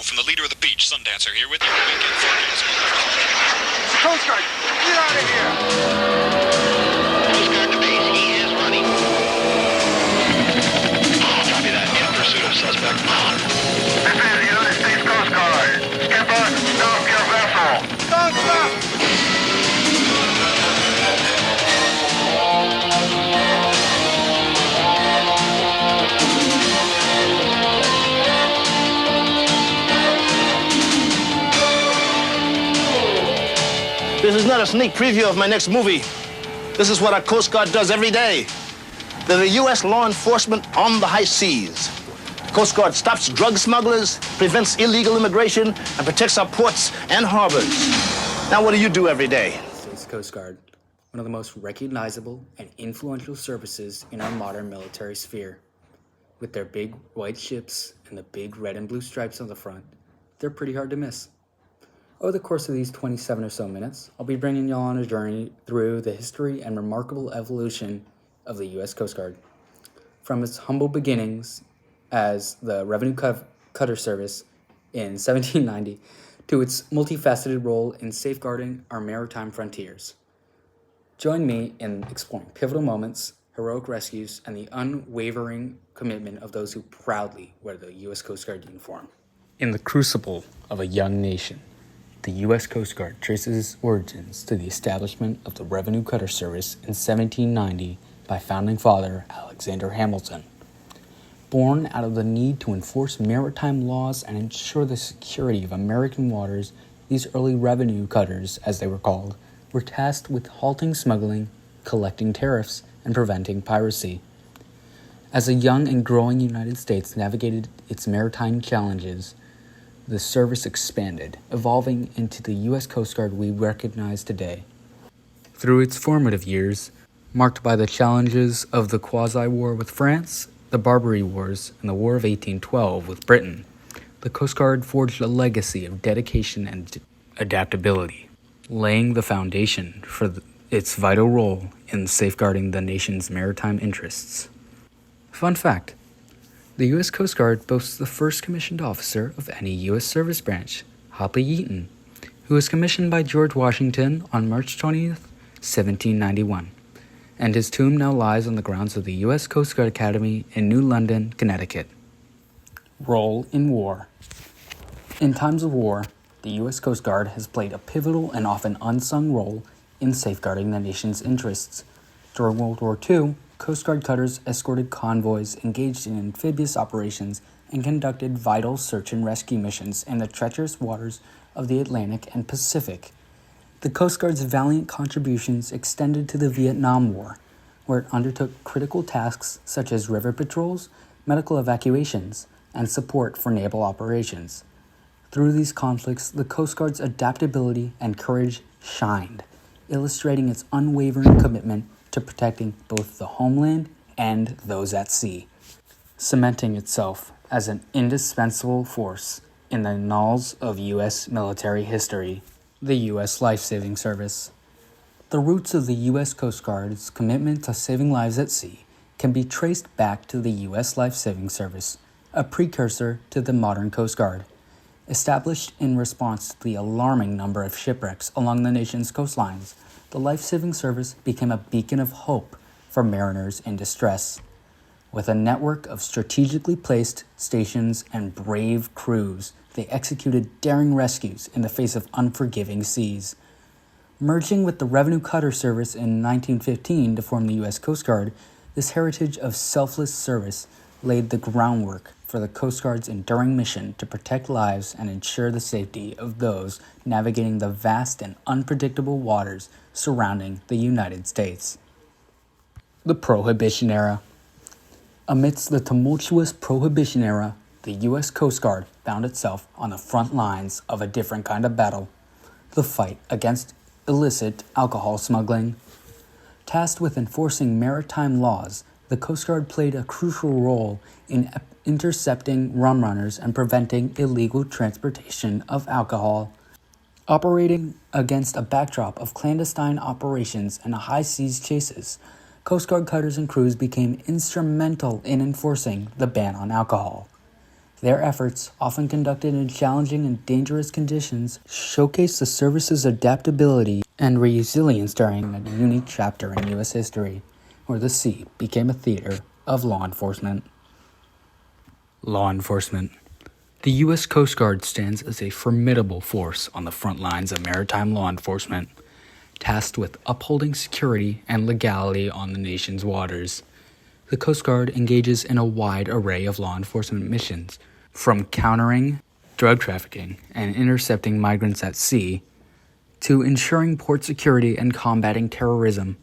from the leader of the beach, Sundancer, here with your weekend forecast. Coast Guard, get out of here! Coast Guard to base, he is running. Copy that, in pursuit of suspect. This is United States Coast Guard. Skipper, stop your vessel. Don't stop! This is not a sneak preview of my next movie. This is what our Coast Guard does every day. They're the U.S. law enforcement on the high seas. Coast Guard stops drug smugglers, prevents illegal immigration, and protects our ports and harbors. Now, what do you do every day? States Coast Guard, one of the most recognizable and influential services in our modern military sphere. With their big white ships and the big red and blue stripes on the front, they're pretty hard to miss. Over the course of these 27 or so minutes, I'll be bringing y'all on a journey through the history and remarkable evolution of the U.S. Coast Guard. From its humble beginnings as the Revenue Cutter Service in 1790 to its multifaceted role in safeguarding our maritime frontiers. Join me in exploring pivotal moments, heroic rescues, and the unwavering commitment of those who proudly wear the U.S. Coast Guard uniform. In the crucible of a young nation, the U.S. Coast Guard traces its origins to the establishment of the Revenue Cutter Service in 1790 by founding father Alexander Hamilton. Born out of the need to enforce maritime laws and ensure the security of American waters, these early revenue cutters, as they were called, were tasked with halting smuggling, collecting tariffs, and preventing piracy. As a young and growing United States navigated its maritime challenges, the service expanded, evolving into the U.S. Coast Guard we recognize today. Through its formative years, marked by the challenges of the Quasi-War with France, the Barbary Wars, and the War of 1812 with Britain, the Coast Guard forged a legacy of dedication and adaptability, laying the foundation for its vital role in safeguarding the nation's maritime interests. Fun fact: the U.S. Coast Guard boasts the first commissioned officer of any U.S. service branch, Hoppy Eaton, who was commissioned by George Washington on March 20th, 1791, and his tomb now lies on the grounds of the U.S. Coast Guard Academy in New London, Connecticut. Role in war. In times of war, the U.S. Coast Guard has played a pivotal and often unsung role in safeguarding the nation's interests. During World War II, Coast Guard cutters escorted convoys, engaged in amphibious operations, and conducted vital search and rescue missions in the treacherous waters of the Atlantic and Pacific. The Coast Guard's valiant contributions extended to the Vietnam War, where it undertook critical tasks such as river patrols, medical evacuations, and support for naval operations. Through these conflicts, the Coast Guard's adaptability and courage shined, illustrating its unwavering commitment to protecting both the homeland and those at sea, cementing itself as an indispensable force in the annals of U.S. military history. The U.S. Life-Saving Service. The roots of the U.S. Coast Guard's commitment to saving lives at sea can be traced back to the U.S. Life-Saving Service, a precursor to the modern Coast Guard. Established in response to the alarming number of shipwrecks along the nation's coastlines, the Life-Saving Service became a beacon of hope for mariners in distress. With a network of strategically placed stations and brave crews, they executed daring rescues in the face of unforgiving seas. Merging with the Revenue Cutter Service in 1915 to form the U.S. Coast Guard, this heritage of selfless service laid the groundwork for the Coast Guard's enduring mission to protect lives and ensure the safety of those navigating the vast and unpredictable waters surrounding the United States. The Prohibition Era. Amidst the tumultuous Prohibition era, the U.S. Coast Guard found itself on the front lines of a different kind of battle, the fight against illicit alcohol smuggling. Tasked with enforcing maritime laws, the Coast Guard played a crucial role in intercepting rum runners and preventing illegal transportation of alcohol. Operating against a backdrop of clandestine operations and high seas chases, Coast Guard cutters and crews became instrumental in enforcing the ban on alcohol. Their efforts, often conducted in challenging and dangerous conditions, showcase the service's adaptability and resilience during a unique chapter in U.S. history, where the sea became a theater of law enforcement. Law enforcement. The U.S. Coast Guard stands as a formidable force on the front lines of maritime law enforcement, tasked with upholding security and legality on the nation's waters. The Coast Guard engages in a wide array of law enforcement missions, from countering drug trafficking and intercepting migrants at sea to ensuring port security and combating terrorism.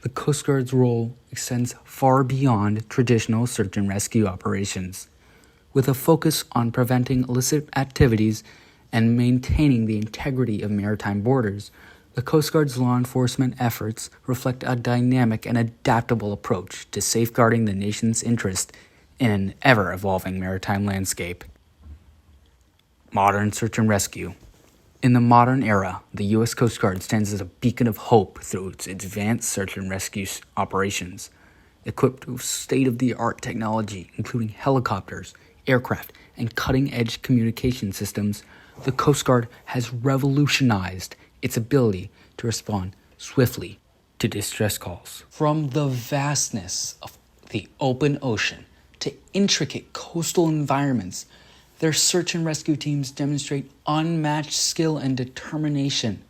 The Coast Guard's role extends far beyond traditional search and rescue operations, with a focus on preventing illicit activities and maintaining the integrity of maritime borders. The Coast Guard's law enforcement efforts reflect a dynamic and adaptable approach to safeguarding the nation's interest in an ever-evolving maritime landscape. Modern search and rescue. In the modern era, the U.S. Coast Guard stands as a beacon of hope through its advanced search and rescue operations. Equipped with state-of-the-art technology, including helicopters, aircraft, and cutting-edge communication systems, the Coast Guard has revolutionized its ability to respond swiftly to distress calls. From the vastness of the open ocean to intricate coastal environments, their search and rescue teams demonstrate unmatched skill and determination.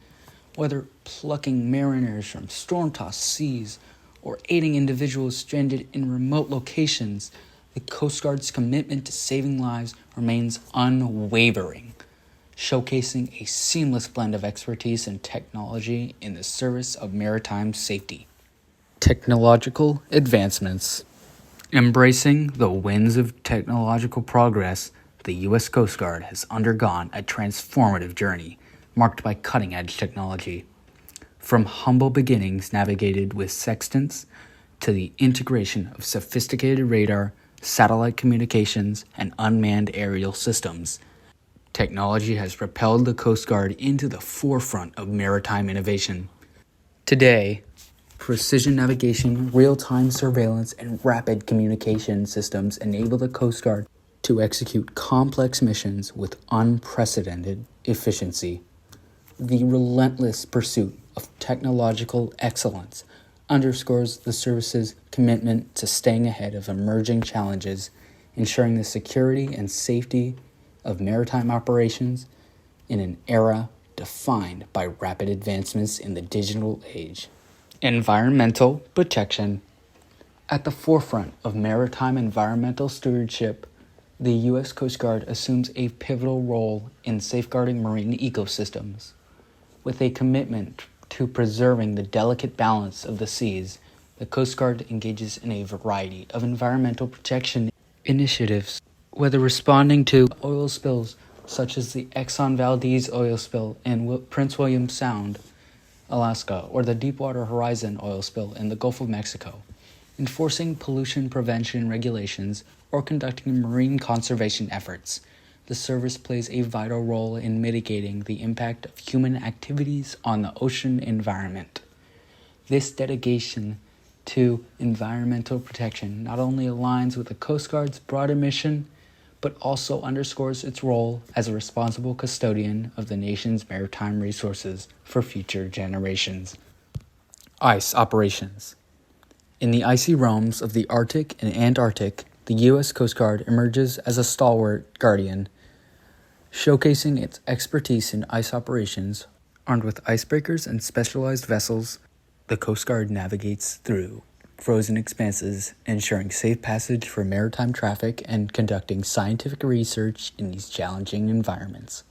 Whether plucking mariners from storm-tossed seas or aiding individuals stranded in remote locations, the Coast Guard's commitment to saving lives remains unwavering, showcasing a seamless blend of expertise and technology in the service of maritime safety. Technological advancements. Embracing the winds of technological progress, the U.S. Coast Guard has undergone a transformative journey marked by cutting-edge technology. From humble beginnings navigated with sextants to the integration of sophisticated radar, satellite communications, and unmanned aerial systems, technology has propelled the Coast Guard into the forefront of maritime innovation. Today, precision navigation, real-time surveillance, and rapid communication systems enable the Coast Guard to execute complex missions with unprecedented efficiency. The relentless pursuit of technological excellence underscores the service's commitment to staying ahead of emerging challenges, ensuring the security and safety of maritime operations in an era defined by rapid advancements in the digital age. Environmental protection. At the forefront of maritime environmental stewardship, the U.S. Coast Guard assumes a pivotal role in safeguarding marine ecosystems. With a commitment to preserving the delicate balance of the seas, the Coast Guard engages in a variety of environmental protection initiatives, whether responding to oil spills such as the Exxon Valdez oil spill in Prince William Sound, Alaska, or the Deepwater Horizon oil spill in the Gulf of Mexico, enforcing pollution prevention regulations, or conducting marine conservation efforts. The service plays a vital role in mitigating the impact of human activities on the ocean environment. This dedication to environmental protection not only aligns with the Coast Guard's broader mission, but also underscores its role as a responsible custodian of the nation's maritime resources for future generations. Ice operations. In the icy realms of the Arctic and Antarctic, the U.S. Coast Guard emerges as a stalwart guardian, showcasing its expertise in ice operations. Armed with icebreakers and specialized vessels, the Coast Guard navigates through frozen expanses, ensuring safe passage for maritime traffic and conducting scientific research in these challenging environments.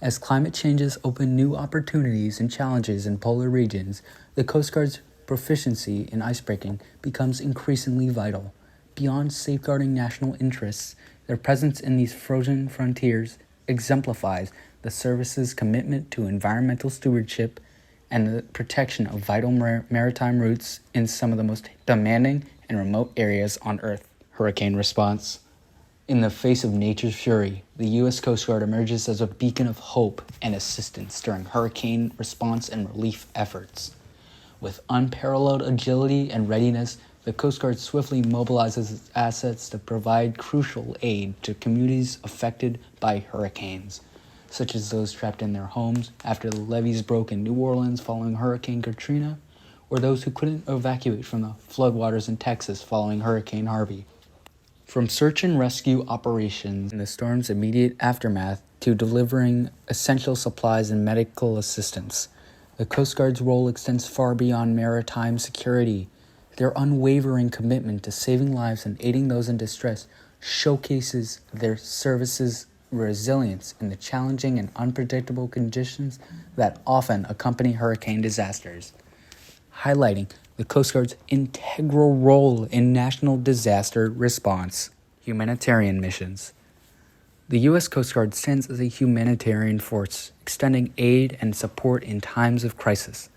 As climate changes open new opportunities and challenges in polar regions, the Coast Guard's proficiency in icebreaking becomes increasingly vital. Beyond safeguarding national interests, their presence in these frozen frontiers exemplifies the service's commitment to environmental stewardship and the protection of vital maritime routes in some of the most demanding and remote areas on Earth. Hurricane response. In the face of nature's fury, the U.S. Coast Guard emerges as a beacon of hope and assistance during hurricane response and relief efforts. With unparalleled agility and readiness, the Coast Guard swiftly mobilizes its assets to provide crucial aid to communities affected by hurricanes, such as those trapped in their homes after the levees broke in New Orleans following Hurricane Katrina, or those who couldn't evacuate from the floodwaters in Texas following Hurricane Harvey. From search and rescue operations in the storm's immediate aftermath to delivering essential supplies and medical assistance, the Coast Guard's role extends far beyond maritime security. Their unwavering commitment to saving lives and aiding those in distress showcases their service's resilience in the challenging and unpredictable conditions that often accompany hurricane disasters, highlighting the Coast Guard's integral role in national disaster response. Humanitarian missions. The U.S. Coast Guard stands as a humanitarian force, extending aid and support in times of crisis.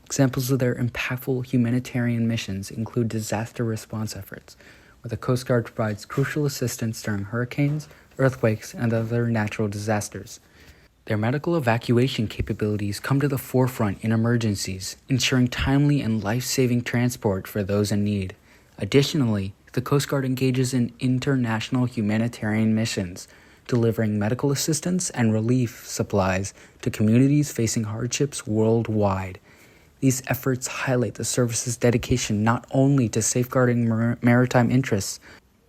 Examples of their impactful humanitarian missions include disaster response efforts, where the Coast Guard provides crucial assistance during hurricanes, earthquakes, and other natural disasters. Their medical evacuation capabilities come to the forefront in emergencies, ensuring timely and life-saving transport for those in need. Additionally, the Coast Guard engages in international humanitarian missions, delivering medical assistance and relief supplies to communities facing hardships worldwide. These efforts highlight the service's dedication not only to safeguarding maritime interests,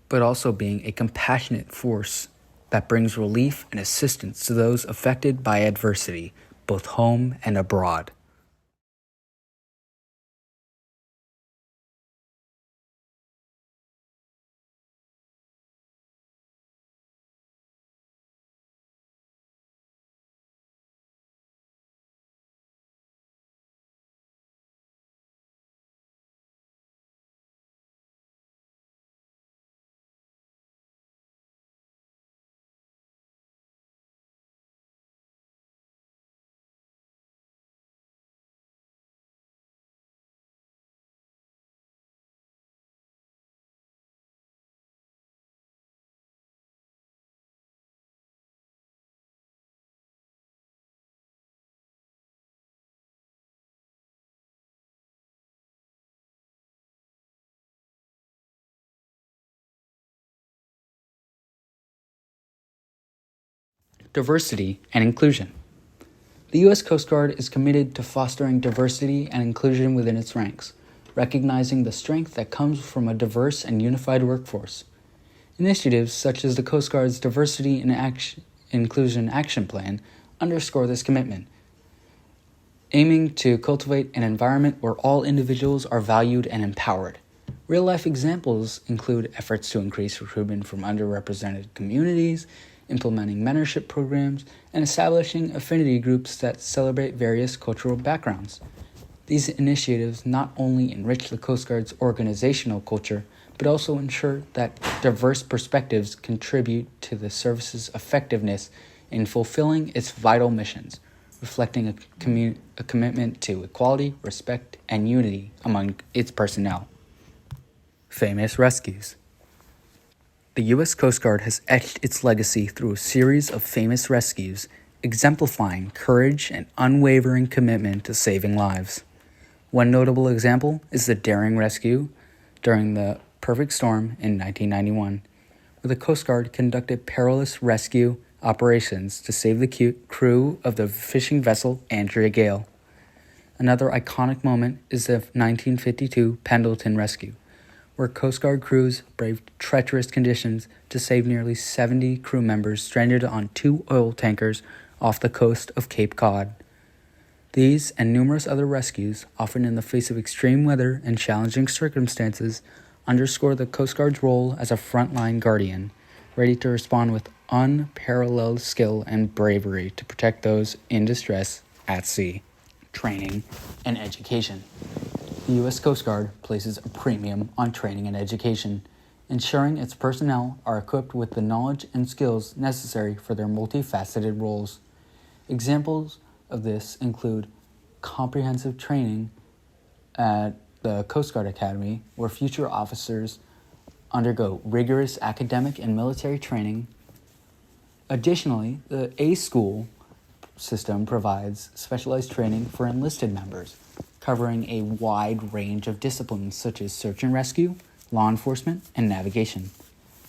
but also being a compassionate force that brings relief and assistance to those affected by adversity, both home and abroad. Diversity and inclusion. The U.S. Coast Guard is committed to fostering diversity and inclusion within its ranks, recognizing the strength that comes from a diverse and unified workforce. Initiatives such as the Coast Guard's Diversity and Inclusion Action Plan underscore this commitment, aiming to cultivate an environment where all individuals are valued and empowered. Real-life examples include efforts to increase recruitment from underrepresented communities, implementing mentorship programs, and establishing affinity groups that celebrate various cultural backgrounds. These initiatives not only enrich the Coast Guard's organizational culture, but also ensure that diverse perspectives contribute to the service's effectiveness in fulfilling its vital missions, reflecting a commitment to equality, respect, and unity among its personnel. Famous rescues. The U.S. Coast Guard has etched its legacy through a series of famous rescues, exemplifying courage and unwavering commitment to saving lives. One notable example is the daring rescue during the perfect storm in 1991, where the Coast Guard conducted perilous rescue operations to save the crew of the fishing vessel Andrea Gale. Another iconic moment is the 1952 Pendleton rescue, where Coast Guard crews braved treacherous conditions to save nearly 70 crew members stranded on 2 oil tankers off the coast of Cape Cod. These and numerous other rescues, often in the face of extreme weather and challenging circumstances, underscore the Coast Guard's role as a frontline guardian, ready to respond with unparalleled skill and bravery to protect those in distress at sea. Training and education. The U.S. Coast Guard places a premium on training and education, ensuring its personnel are equipped with the knowledge and skills necessary for their multifaceted roles. Examples of this include comprehensive training at the Coast Guard Academy, where future officers undergo rigorous academic and military training. Additionally, the A School system provides specialized training for enlisted members, covering a wide range of disciplines such as search and rescue, law enforcement, and navigation.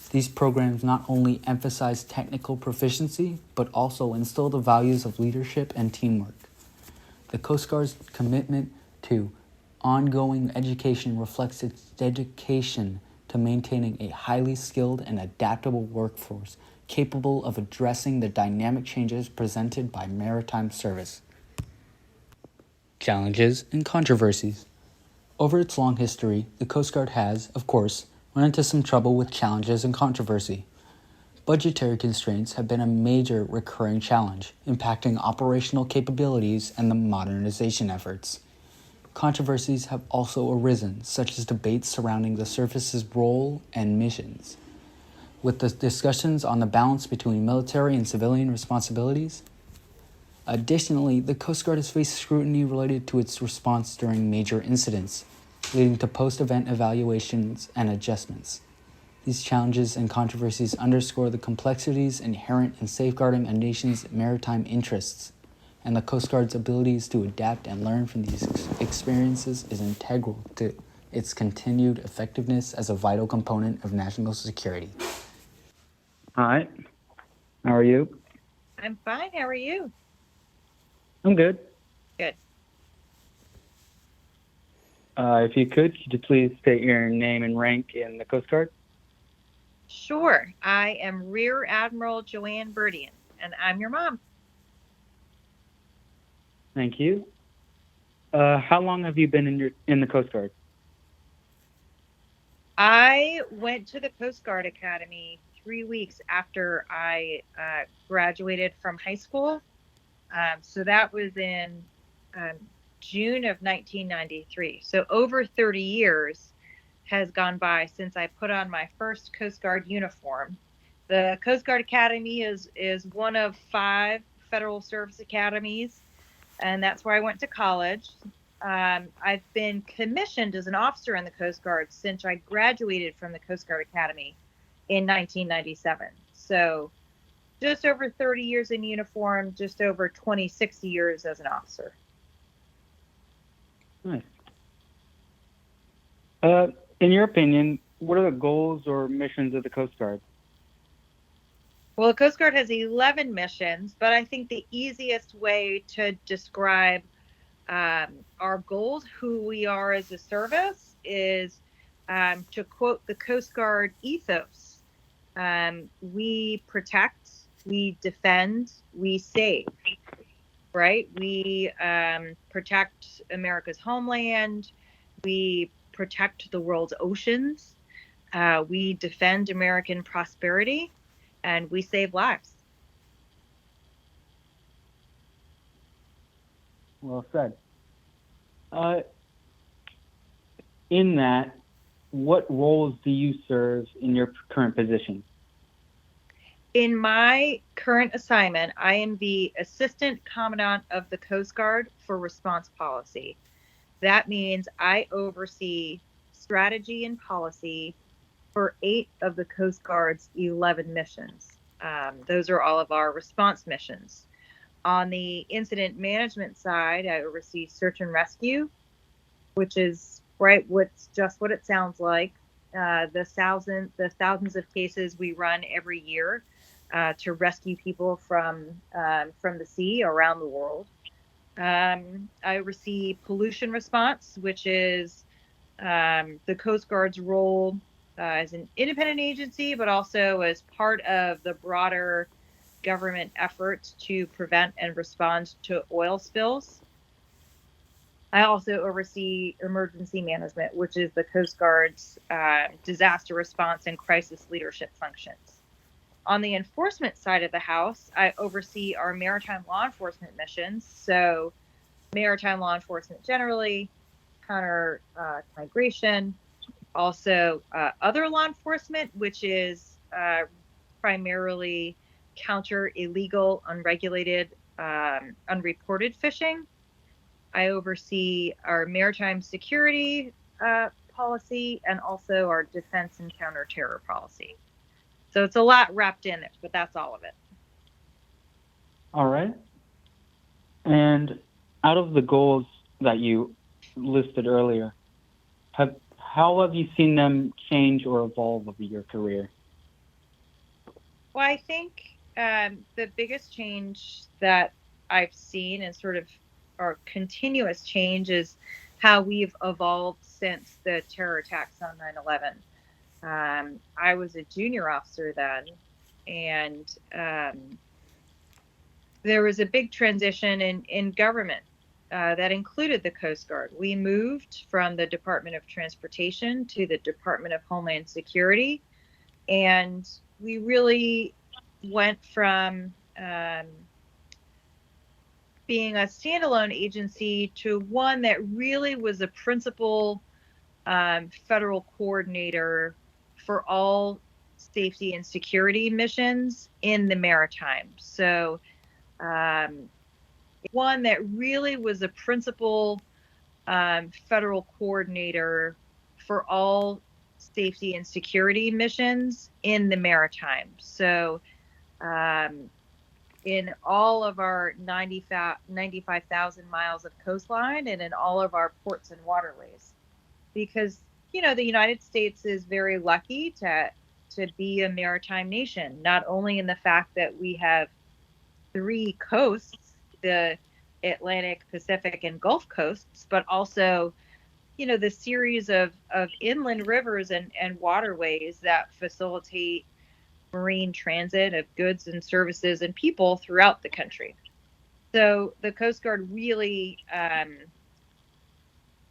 These programs not only emphasize technical proficiency, but also instill the values of leadership and teamwork. The Coast Guard's commitment to ongoing education reflects its dedication to maintaining a highly skilled and adaptable workforce capable of addressing the dynamic changes presented by maritime service. Challenges and controversies. Over its long history, the Coast Guard has, of course, run into some trouble with challenges and controversy. Budgetary constraints have been a major recurring challenge, impacting operational capabilities and the modernization efforts. Controversies have also arisen, such as debates surrounding the service's role and missions. With the discussions on the balance between military and civilian responsibilities. Additionally, the Coast Guard has faced scrutiny related to its response during major incidents, leading to post-event evaluations and adjustments. These challenges and controversies underscore the complexities inherent in safeguarding a nation's maritime interests, and the Coast Guard's abilities to adapt and learn from these experiences is integral to its continued effectiveness as a vital component of national security. Hi, how are you? I'm fine. How are you? I'm good. Good. If you could you please state your name and rank in the Coast Guard? Sure. I am Rear Admiral Joanne Burdian, and I'm your mom. Thank you. How long have you been in the Coast Guard? I went to the Coast Guard Academy 3 weeks after I graduated from high school. So that was in June of 1993. So over 30 years has gone by since I put on my first Coast Guard uniform. The Coast Guard Academy is one of 5 federal service academies, and that's where I went to college. I've been commissioned as an officer in the Coast Guard since I graduated from the Coast Guard Academy in 1997. So just over 30 years in uniform, just over 26 years as an officer. Nice. In your opinion, what are the goals or missions of the Coast Guard? Well, the Coast Guard has 11 missions, but I think the easiest way to describe our goals, who we are as a service, is to quote the Coast Guard ethos. We protect, we defend, we save, right? We protect America's homeland. We protect the world's oceans. We defend American prosperity, and we save lives. Well said. In that, what roles do you serve in your current position? In my current assignment, I am the Assistant Commandant of the Coast Guard for Response Policy. That means I oversee strategy and policy for 8 of the Coast Guard's 11 missions. Those are all of our response missions. On the incident management side, I oversee search and rescue, which is what's just what it sounds like. The thousands of cases we run every year to rescue people from the sea around the world. I oversee pollution response, which is the Coast Guard's role as an independent agency, but also as part of the broader government efforts to prevent and respond to oil spills. I also oversee emergency management, which is the Coast Guard's disaster response and crisis leadership functions. On the enforcement side of the house, I oversee our maritime law enforcement missions. So maritime law enforcement generally, counter migration, also other law enforcement, which is primarily counter illegal, unregulated, unreported fishing. I oversee our maritime security policy and also our defense and counterterror policy. So it's a lot wrapped in it, but that's all of it. All right. And out of the goals that you listed earlier. How have you seen them change or evolve over your career? Well, I think the biggest change that I've seen and sort of our continuous change is how we've evolved since the terror attacks on 9/11. I was a junior officer then, and there was a big transition in government that included the Coast Guard. We moved from the Department of Transportation to the Department of Homeland Security, and we really went from being a standalone agency to one that really was a principal federal coordinator for all safety and security missions in the maritime. So one that really was a principal federal coordinator for all safety and security missions in the maritime. So in all of our 95,000 miles of coastline and in all of our ports and waterways. Because, the United States is very lucky to be a maritime nation, not only in the fact that we have 3 coasts, the Atlantic, Pacific, and Gulf coasts, but also, the series of inland rivers and waterways that facilitate marine transit of goods and services and people throughout the country. So the Coast Guard really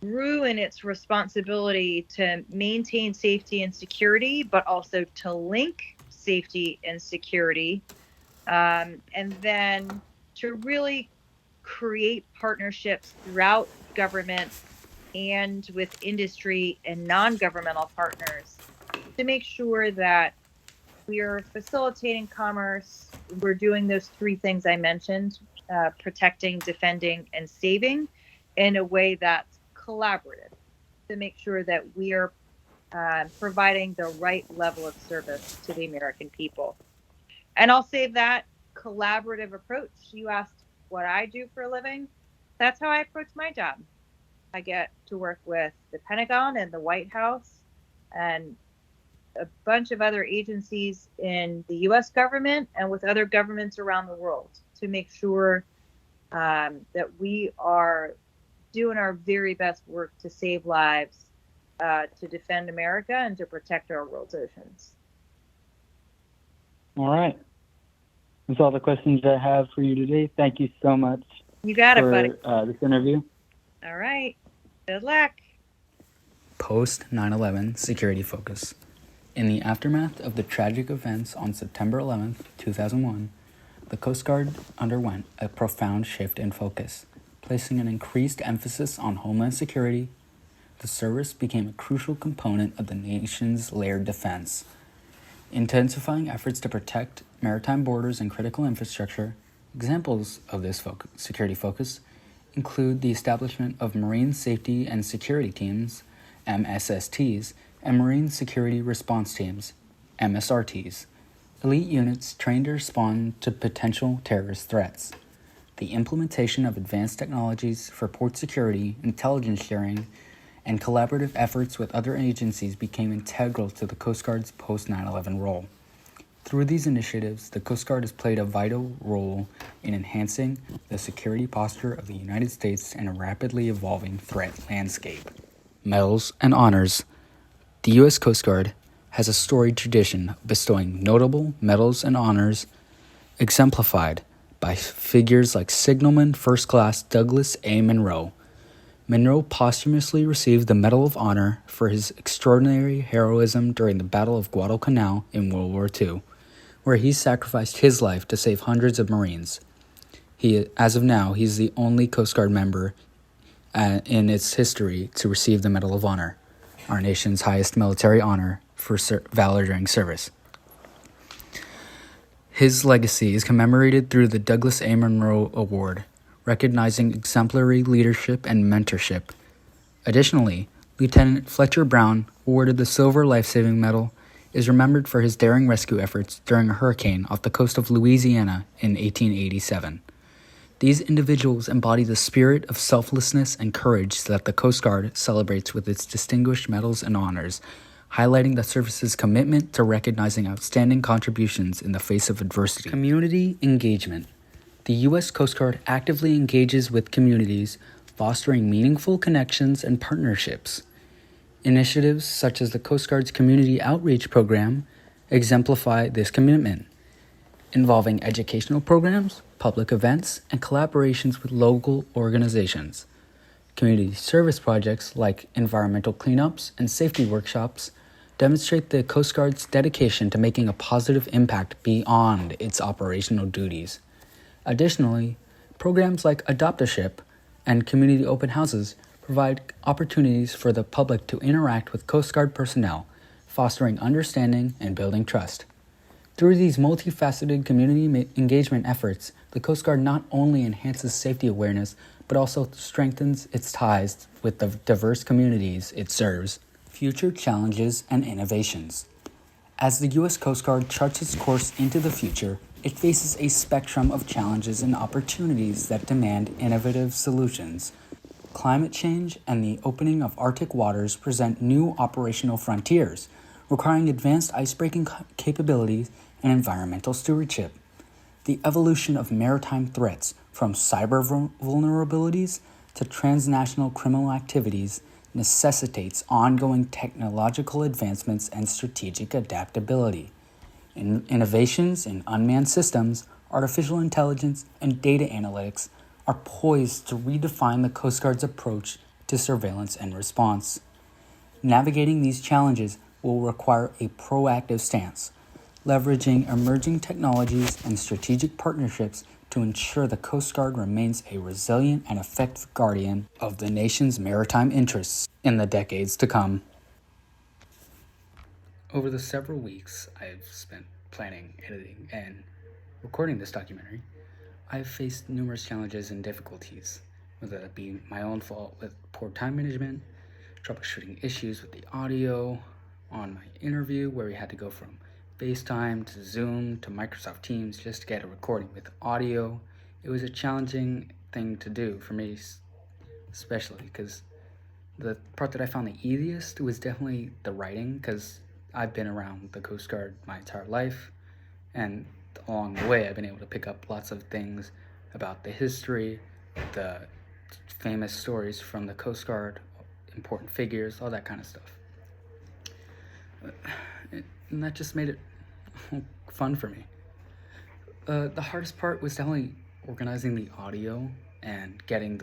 grew in its responsibility to maintain safety and security, but also to link safety and security, and then to really create partnerships throughout government and with industry and non-governmental partners to make sure that we are facilitating commerce. We're doing those 3 things I mentioned, protecting, defending, and saving in a way that's collaborative to make sure that we are providing the right level of service to the American people. And I'll say that collaborative approach, you asked what I do for a living, that's how I approach my job. I get to work with the Pentagon and the White House and a bunch of other agencies in the U.S. government and with other governments around the world to make sure that we are doing our very best work to save lives, to defend America, and to protect our world's oceans. All right. That's all the questions I have for you today. Thank you so much. You got it, buddy. This interview. All right. Good luck. Post 9/11 security focus. In the aftermath of the tragic events on September 11, 2001, the Coast Guard underwent a profound shift in focus, placing an increased emphasis on homeland security. The service became a crucial component of the nation's layered defense, intensifying efforts to protect maritime borders and critical infrastructure. Examples of this security focus include the establishment of Marine Safety and Security Teams, MSSTs, and Marine Security Response Teams, MSRTs, elite units trained to respond to potential terrorist threats. The implementation of advanced technologies for port security, intelligence sharing, and collaborative efforts with other agencies became integral to the Coast Guard's post-9/11 role. Through these initiatives, the Coast Guard has played a vital role in enhancing the security posture of the United States in a rapidly evolving threat landscape. Medals and honors. The U.S. Coast Guard has a storied tradition of bestowing notable medals and honors exemplified by figures like Signalman First Class Douglas A. Munro. Munro posthumously received the Medal of Honor for his extraordinary heroism during the Battle of Guadalcanal in World War II, where he sacrificed his life to save hundreds of Marines. As of now, he's the only Coast Guard member in its history to receive the Medal of Honor, our nation's highest military honor for valor during service. His legacy is commemorated through the Douglas A. Munro Award, recognizing exemplary leadership and mentorship. Additionally, Lieutenant Fletcher Brown, awarded the Silver Life-Saving Medal, is remembered for his daring rescue efforts during a hurricane off the coast of Louisiana in 1887. These individuals embody the spirit of selflessness and courage that the Coast Guard celebrates with its distinguished medals and honors, highlighting the service's commitment to recognizing outstanding contributions in the face of adversity. Community engagement. The U.S. Coast Guard actively engages with communities, fostering meaningful connections and partnerships. Initiatives such as the Coast Guard's Community Outreach Program exemplify this commitment, involving educational programs, public events, and collaborations with local organizations. Community service projects like environmental cleanups and safety workshops demonstrate the Coast Guard's dedication to making a positive impact beyond its operational duties. Additionally, programs like Adopt-A-Ship and community open houses provide opportunities for the public to interact with Coast Guard personnel, fostering understanding and building trust. Through these multifaceted community engagement efforts, the Coast Guard not only enhances safety awareness, but also strengthens its ties with the diverse communities it serves. Future challenges and innovations. As the U.S. Coast Guard charts its course into the future, it faces a spectrum of challenges and opportunities that demand innovative solutions. Climate change and the opening of Arctic waters present new operational frontiers, requiring advanced icebreaking capabilities and environmental stewardship. The evolution of maritime threats, from cyber vulnerabilities to transnational criminal activities, necessitates ongoing technological advancements and strategic adaptability. Innovations in unmanned systems, artificial intelligence, and data analytics are poised to redefine the Coast Guard's approach to surveillance and response. Navigating these challenges will require a proactive stance, leveraging emerging technologies and strategic partnerships to ensure the Coast Guard remains a resilient and effective guardian of the nation's maritime interests in the decades to come. Over the several weeks I've spent planning, editing, and recording this documentary, I've faced numerous challenges and difficulties, whether that be my own fault with poor time management, troubleshooting issues with the audio on my interview where we had to go from FaceTime to Zoom to Microsoft Teams just to get a recording with audio. It was a challenging thing to do for me, especially because the part that I found the easiest was definitely the writing, because I've been around the Coast Guard my entire life, and along the way I've been able to pick up lots of things about the history, the famous stories from the Coast Guard, important figures, all that kind of stuff. And that just made it fun for me. The hardest part was definitely organizing the audio and getting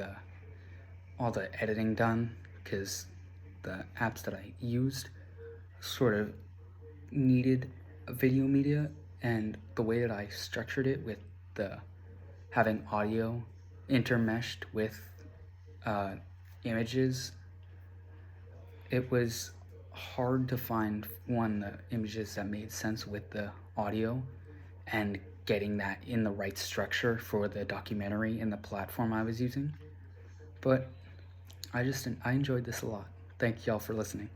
all the editing done, because the apps that I used sort of needed a video media, and the way that I structured it with the having audio intermeshed with images, it was hard to find the images that made sense with the audio and getting that in the right structure for the documentary and the platform I was using. But I enjoyed this a lot. Thank y'all for listening.